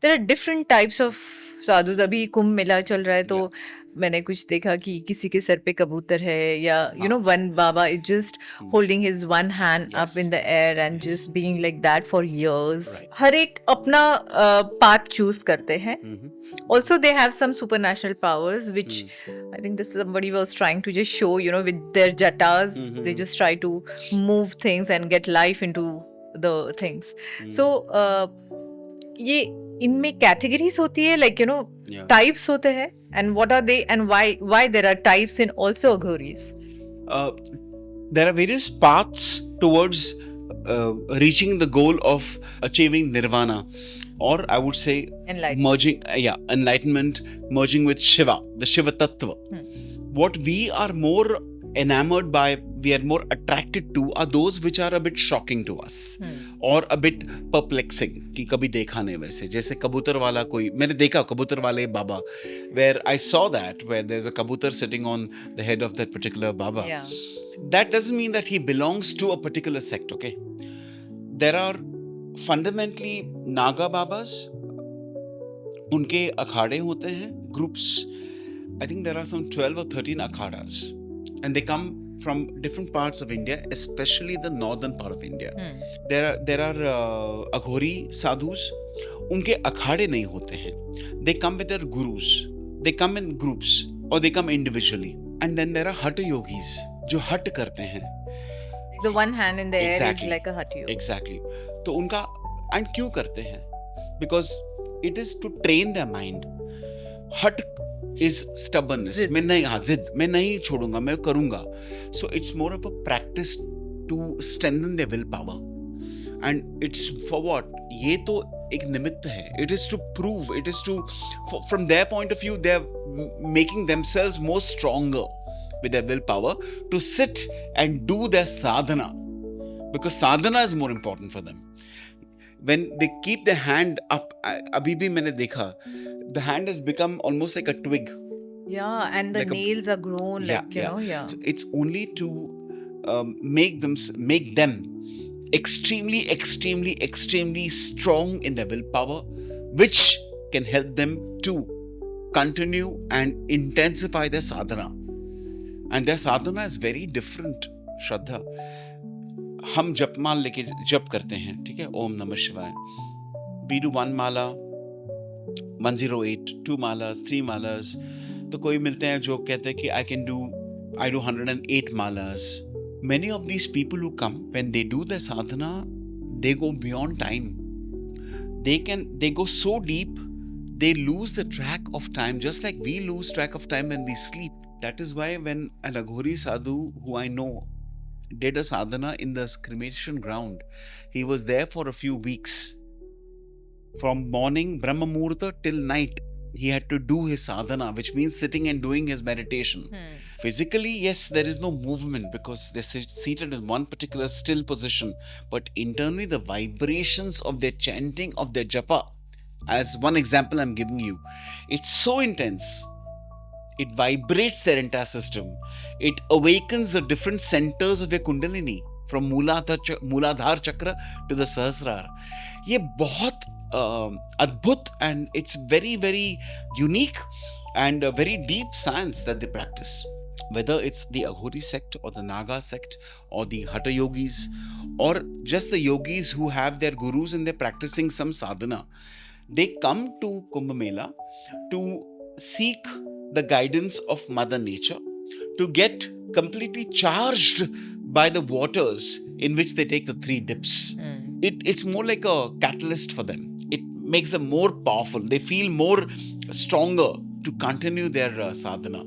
there are different types of sadhus. अभी कुंभ मेला चल रहा है तो मैंने कुछ देखा कि किसी के सर पे कबूतर है या one Baba is just holding his one hand up in the air and just being like that for years. हर एक अपना path choose करते हैं. Also they have some supernatural powers which I think this somebody was trying to just show, with their jatas they just try to move things and get life into the things. So ये इनमें categories होती है, like types होते हैं, and what are they and why there are types in also Aghoris? There are various paths towards reaching the goal of achieving nirvana, or I would say enlightenment, merging with Shiva, the Shiva Tattva. What we are more enamored by, we are more attracted to, are those which are a bit shocking to us or a bit perplexing कि कभी देखा नहीं वैसे. जैसे कबूतर वाला कोई मैंने देखा, कबूतर वाले बाबा, where I saw that where there's a kabutar sitting on the head of that particular Baba. That doesn't mean that he belongs to a particular sect. Okay, there are fundamentally Naga Babas, उनके अखाड़े होते हैं, groups. I think there are some 12 or 13 akhadas, and they come from different parts of India, especially the northern part of India. There are Aghori sadhus. उनके अखाड़े नहीं होते हैं. They come with their gurus. They come in groups or they come individually. And then there are Hatha yogis जो हट करते हैं. The one hand in the air is like a Hatha yogi. Exactly. तो उनका and क्यों करते हैं? Because it is to train their mind. हट is stubbornness. जिद मैं नहीं छोड़ूंगा, मैं करूंगा. So it's more of a practice to strengthen their willpower. And it's for what? ये तो एक निमित्त है. It is to prove, it is to, from their point of view, they're making themselves more stronger with their willpower to sit and do their sadhana. Because sadhana is more important for them. When they keep their hand up, अभी भी मैंने देखा, the hand has become almost like a twig. Yeah, and the like nails are grown, So it's only to make them extremely, extremely, extremely strong in their willpower, which can help them to continue and intensify their sadhana. And their sadhana is very different, Shraddha. हम जपमाल लेके जप करते हैं, ठीक है, ओम नमः शिवाय. We do 1 mala, 108, 2 malas, 3 malas. तो कोई मिलते हैं जो कहते हैं कि I do 108 malas. Many of these people who come, when they do their sadhana, they go beyond time. They go so deep, they lose the track of time, just like we lose track of time when we sleep. That is why when an Aghori sadhu, who I know, did a sadhana in the cremation ground, he was there for a few weeks. From morning Brahma Muhurta till night, he had to do his sadhana, which means sitting and doing his meditation. Physically, yes, there is no movement because they're seated in one particular still position. But internally, the vibrations of their chanting, of their japa, as one example I'm giving you, it's so intense. It vibrates their entire system. It awakens the different centers of their kundalini, from Mooladhar chakra to the Sahasrara. ये बहुत अद्भुत, and it's very, very unique and a very deep science that they practice. Whether it's the Aghori sect or the Naga sect or the Hatha yogis or just the yogis who have their gurus and they're practicing some sadhana, they come to Kumbh Mela to seek the guidance of Mother Nature, to get completely charged by the waters in which they take the 3 dips. It's more like a catalyst for them. It makes them more powerful. They feel more stronger to continue their sadhana.